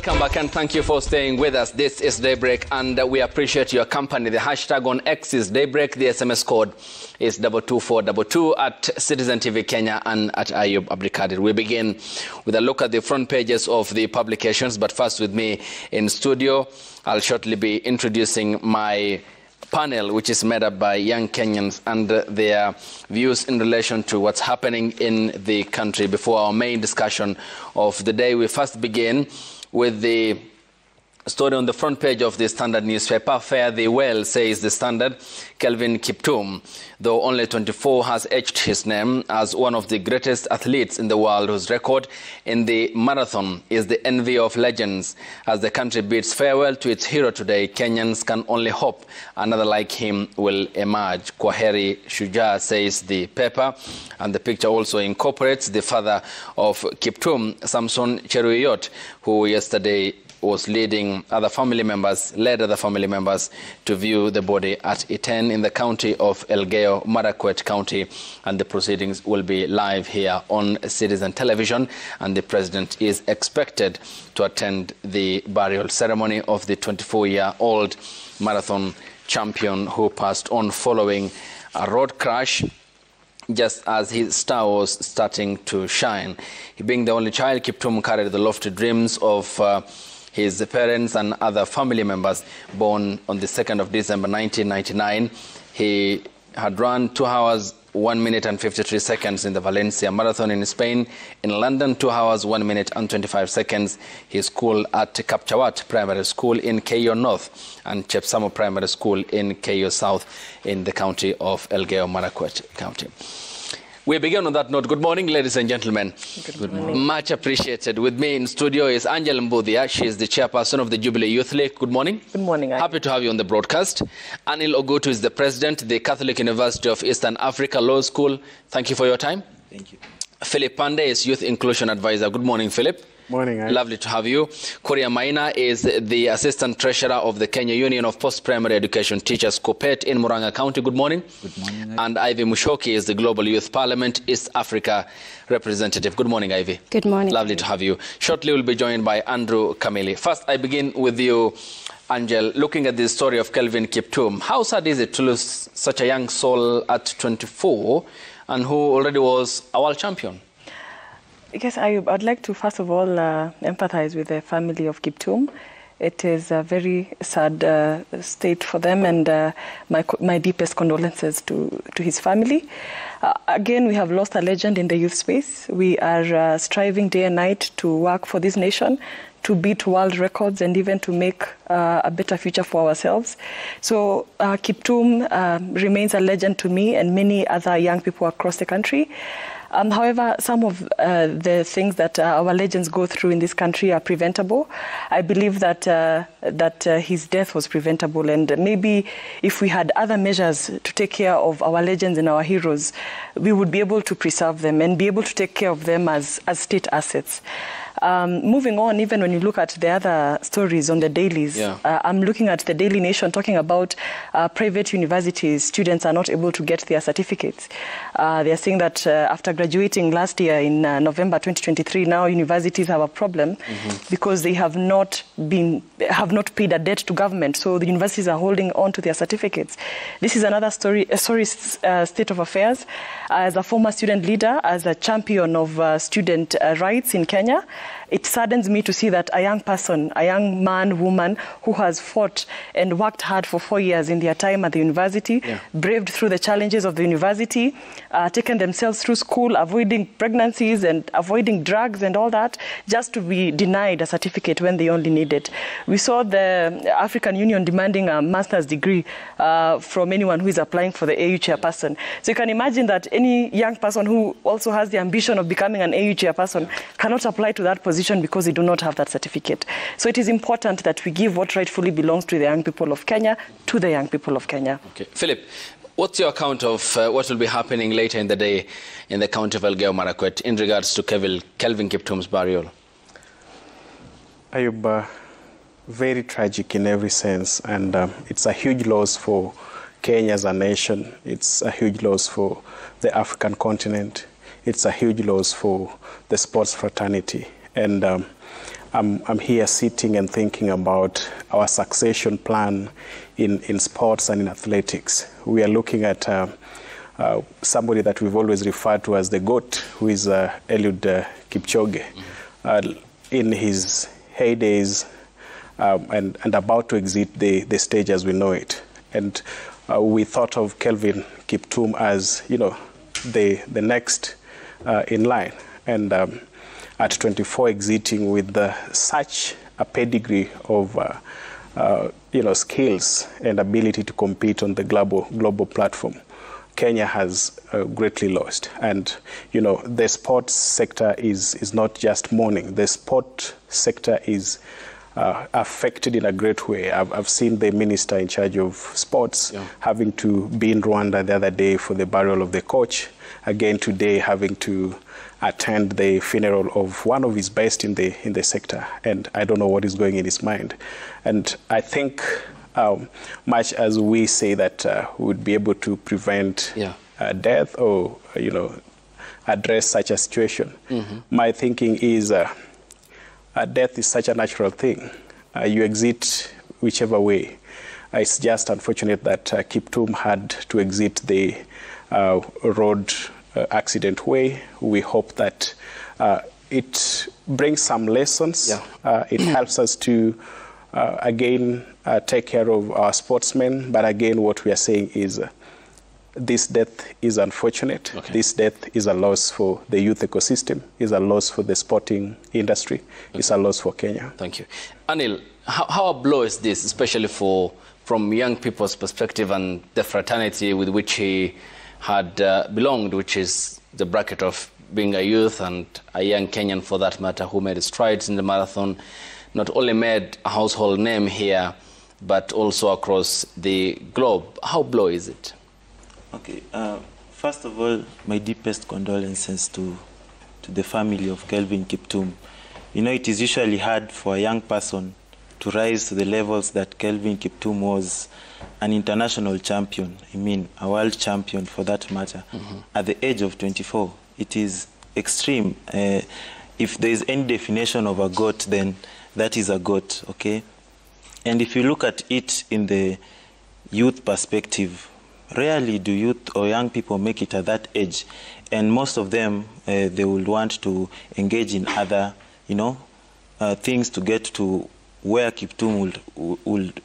Welcome back and thank you for staying with us. This is Daybreak and we appreciate your company. The hashtag on X is Daybreak. The SMS code is 22422 at Citizen TV Kenya and at Ayub Abdikadir. We begin with a look at the front pages of the publications, but first with me in studio, I'll shortly be introducing my panel, which is made up by young Kenyans and their views in relation to what's happening in the country. Before our main discussion of the day, we first begin with the story on the front page of the Standard newspaper. Fare thee well, says the Standard. Kelvin Kiptum, though only 24, has etched his name as one of the greatest athletes in the world, whose record in the marathon is the envy of legends. As the country bids farewell to its hero today, Kenyans can only hope another like him will emerge. Kwaheri Shujaa, says the paper, and the picture also incorporates the father of Kiptum, Samson Cheruiyot, who yesterday was led other family members to view the body at Iten in the county of Elgeyo Marakwet County, and the proceedings will be live here on Citizen Television, and the president is expected to attend the burial ceremony of the 24-year-old marathon champion who passed on following a road crash just as his star was starting to shine. He being the only child, Kiptum carried the lofty dreams of his parents and other family members. Born on the 2nd of December 1999, he had run 2 hours, 1 minute and 53 seconds in the Valencia Marathon in Spain. In London, 2 hours, 1 minute and 25 seconds. He schooled at Kapchawat Primary School in Keyo North and Chepsamo Primary School in Keyo South in the county of Elgeyo Marakwet County. We begin on that note. Good morning, ladies and gentlemen. Good morning. Much appreciated. With me in studio is Angel Mbudia. She is the chairperson of the Jubilee Youth League. Good morning. Good morning. Happy to have you on the broadcast. Anil Ogutu is the president, the Catholic University of Eastern Africa Law School. Thank you for your time. Thank you. Philip Pande is Youth Inclusion Advisor. Good morning, Philip. Morning. Lovely to have you. Korea Maina is the Assistant Treasurer of the Kenya Union of Post-Primary Education Teachers, KUPPET, in Murang'a County. Good morning. Good morning. And Ivy Mushoki is the Global Youth Parliament East Africa representative. Good morning, Ivy. Good morning. Lovely to have you. Shortly, we'll be joined by Andrew Kamili. First, I begin with you, Angel. Looking at the story of Kelvin Kiptum, how sad is it to lose such a young soul at 24 and who already was a world champion? Yes, I'd like to first of all empathize with the family of Kiptum. It is a very sad state for them, and my deepest condolences to his family. Again, we have lost a legend in the youth space. We are striving day and night to work for this nation, to beat world records and even to make a better future for ourselves. So Kiptum remains a legend to me and many other young people across the country. However, some of the things that our legends go through in this country are preventable. I believe that his death was preventable, and maybe if we had other measures to take care of our legends and our heroes, we would be able to preserve them and be able to take care of them as state assets. Moving on, even when you look at the other stories on the dailies, I'm looking at the Daily Nation talking about private universities. Students are not able to get their certificates. They are saying that after graduating last year in November 2023, now universities have a problem because they have not paid a debt to government. So the universities are holding on to their certificates. This is another sorry state of affairs. As a former student leader, as a champion of student rights in Kenya, it saddens me to see that a young person, a young man, woman who has fought and worked hard for 4 years in their time at the university, braved through the challenges of the university, taken themselves through school, avoiding pregnancies and avoiding drugs and all that, just to be denied a certificate when they only need it. We saw the African Union demanding a master's degree from anyone who is applying for the AU chairperson. So you can imagine that any young person who also has the ambition of becoming an AU chairperson cannot apply to that position because they do not have that certificate. So it is important that we give what rightfully belongs to the young people of Kenya to the young people of Kenya. Okay. Philip, what's your account of what will be happening later in the day in the county of Elgeyo Marakwet in regards to Kelvin Kiptum's burial? Ayub, very tragic in every sense, and it's a huge loss for Kenya as a nation. It's a huge loss for the African continent. It's a huge loss for the sports fraternity. And I'm here sitting and thinking about our succession plan in sports and in athletics. We are looking at somebody that we've always referred to as the GOAT, who is Eliud Kipchoge, in his heydays and about to exit the stage as we know it. And we thought of Kelvin Kiptum as, the next in line. And at 24, exiting with such a pedigree of skills and ability to compete on the global platform, Kenya has greatly lost. And the sports sector is not just mourning. The sport sector is affected in a great way. I've seen the minister in charge of sports having to be in Rwanda the other day for the burial of the coach. Again today, having to attend the funeral of one of his best in the sector, and I don't know what is going in his mind. And I think, much as we say that we would be able to prevent death or address such a situation, my thinking is death is such a natural thing. You exit whichever way. It's just unfortunate that Kiptum had to exit the road accident way. We hope that it brings some lessons. It helps us to, again, take care of our sportsmen. But again, what we are saying is this death is unfortunate. This death is a loss for the youth ecosystem, is a loss for the sporting industry, it's a loss for Kenya. Thank you. Anil, how a blow is this, especially from young people's perspective and the fraternity with which he had belonged, which is the bracket of being a youth and a young Kenyan, for that matter, who made strides in the marathon, not only made a household name here, but also across the globe. How blow is it? Okay, first of all, my deepest condolences to the family of Kelvin Kiptum. It is usually hard for a young person to rise to the levels that Kelvin Kiptum was, an international champion, a world champion for that matter, at the age of 24. It is extreme. If there is any definition of a GOAT, then that is a GOAT, okay? And if you look at it in the youth perspective, rarely do youth or young people make it at that age. And most of them, they will want to engage in other, things to get to where Kiptum would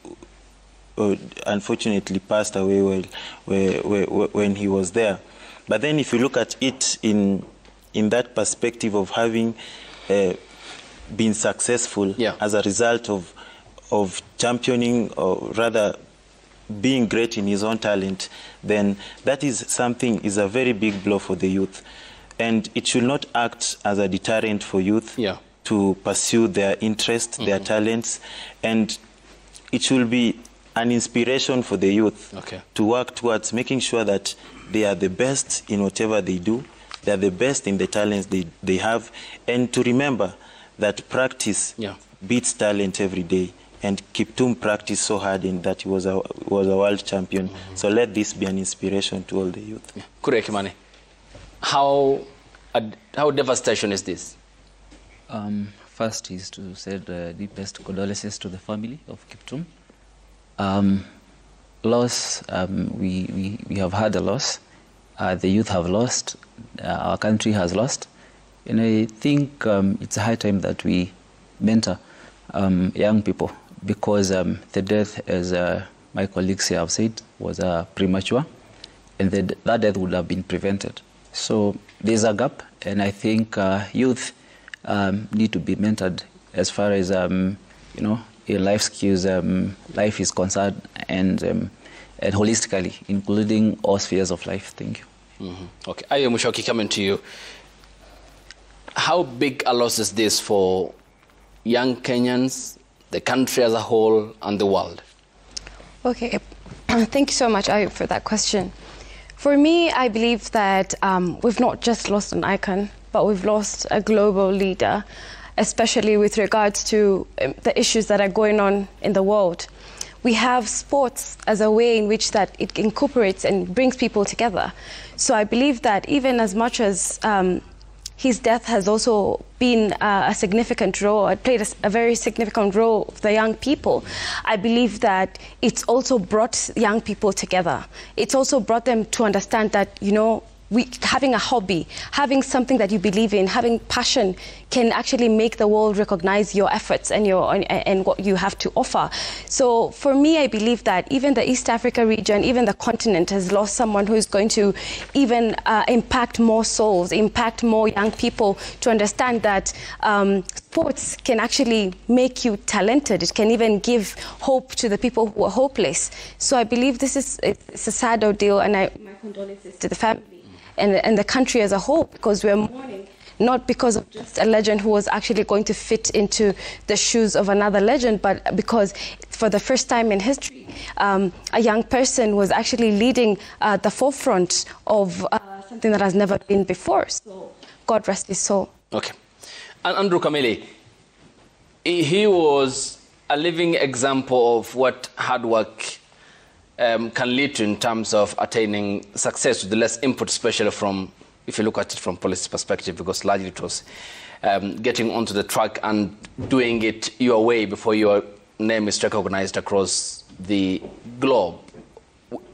unfortunately passed away when he was there. But then if you look at it in that perspective of having been successful as a result of championing, or rather being great in his own talent, then that is a very big blow for the youth. And it should not act as a deterrent for youth to pursue their interests, their talents, and it should be an inspiration for the youth to work towards making sure that they are the best in whatever they do, they are the best in the talents they have, and to remember that practice beats talent every day. And Kiptum practiced so hard in that he was a world champion. So let this be an inspiration to all the youth. Kure Kimani, how devastation is this? First is to say the deepest condolences to the family of Kiptum. Loss, we have had a loss. The youth have lost. Our country has lost. And I think it's a high time that we mentor young people, because the death, as my colleagues here have said, was premature, and that death would have been prevented. So there's a gap, and I think youth need to be mentored as far as life skills, life is concerned, and holistically, including all spheres of life. Thank you. Okay, Ayo Mushoki, coming to you. How big a loss is this for young Kenyans, the country as a whole, and the world? Okay, thank you so much, Ayub, for that question. For me, I believe that we've not just lost an icon, but we've lost a global leader, especially with regards to the issues that are going on in the world. We have sports as a way in which that it incorporates and brings people together. So I believe that even as much as his death has also been a significant role. It played a very significant role for the young people. I believe that it's also brought young people together. It's also brought them to understand that, you know, having a hobby, having something that you believe in, having passion can actually make the world recognize your efforts and what you have to offer. So for me, I believe that even the East Africa region, even the continent has lost someone who is going to even impact more souls, impact more young people to understand that sports can actually make you talented. It can even give hope to the people who are hopeless. So I believe it's a sad ordeal, and my condolences to the family and the country as a whole, because we're mourning not because of just a legend who was actually going to fit into the shoes of another legend, but because for the first time in history, a young person was actually leading the forefront of something that has never been before. So God rest his soul. Okay. And Andrew Kamili, he was a living example of what hard work can lead to in terms of attaining success with the less input, especially from, if you look at it from policy perspective, because largely it was getting onto the track and doing it your way before your name is recognized across the globe.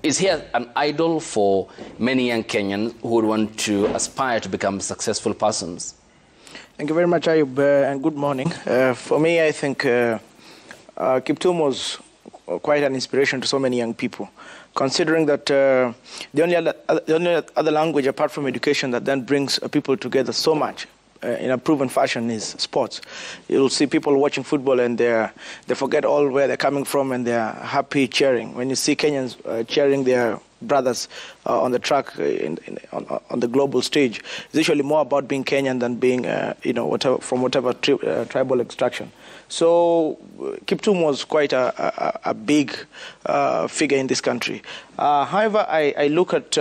Is he an idol for many young Kenyans who would want to aspire to become successful persons? Thank you very much, Ayub, and good morning. For me, I think Kiptum was quite an inspiration to so many young people, considering that the only other language apart from education that then brings people together so much in a proven fashion is sports. You'll see people watching football and they forget all where they're coming from and they're happy cheering. When you see Kenyans cheering their brothers on the track on the global stage, it's usually more about being Kenyan than being from whatever tribal extraction. So Kiptum was quite a big figure in this country. However, I look at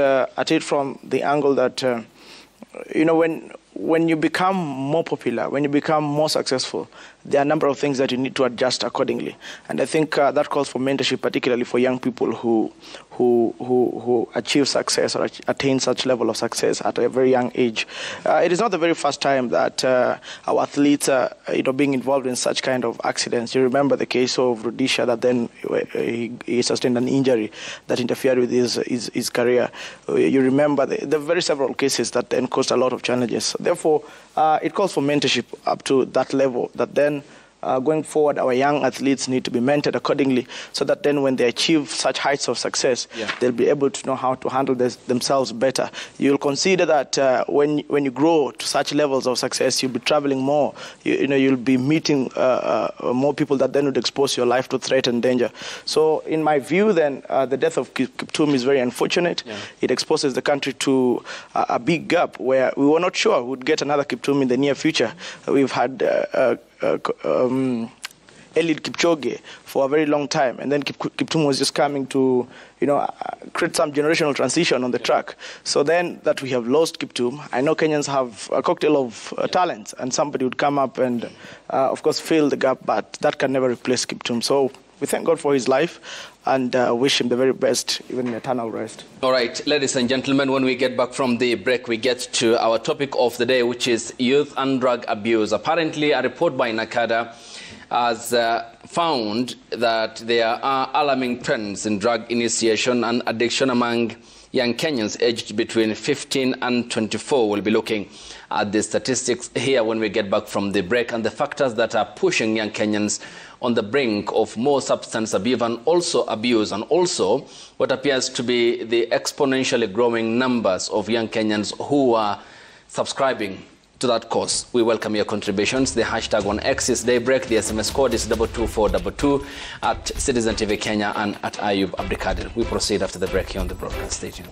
it from the angle that when you become more popular, when you become more successful, there are a number of things that you need to adjust accordingly. And I think that calls for mentorship, particularly for young people who achieve success or attain such level of success at a very young age. It is not the very first time that our athletes are being involved in such kind of accidents. You remember the case of Rudisha, that then he sustained an injury that interfered with his career. You remember the very several cases that then caused a lot of challenges. Therefore, it calls for mentorship up to that level, that then going forward, our young athletes need to be mentored accordingly, so that then when they achieve such heights of success, they'll be able to know how to handle themselves better. You'll consider that when you grow to such levels of success, you'll be traveling more. You'll be meeting more people that then would expose your life to threat and danger. So in my view, then, the death of Kiptum is very unfortunate. It exposes the country to a big gap where we were not sure we'd get another Kiptum in the near future. We've had Eliud Kipchoge for a very long time, and then Kiptum was just coming to create some generational transition on the track. So then that we have lost Kiptum, I know Kenyans have a cocktail of talents, and somebody would come up and of course fill the gap, but that can never replace Kiptum. So we thank God for his life and wish him the very best, even in eternal rest. All right, ladies and gentlemen, when we get back from the break, we get to our topic of the day, which is youth and drug abuse. Apparently, a report by NACADA has found that there are alarming trends in drug initiation and addiction among young Kenyans aged between 15 and 24. We'll be looking at the statistics here when we get back from the break, and the factors that are pushing young Kenyans on the brink of more substance abuse and also what appears to be the exponentially growing numbers of young Kenyans who are subscribing to that cause. We welcome your contributions. The hashtag on X is Daybreak. The SMS code is 22422 at Citizen TV Kenya and at Ayub Abdikadir. We proceed after the break here on the broadcast station.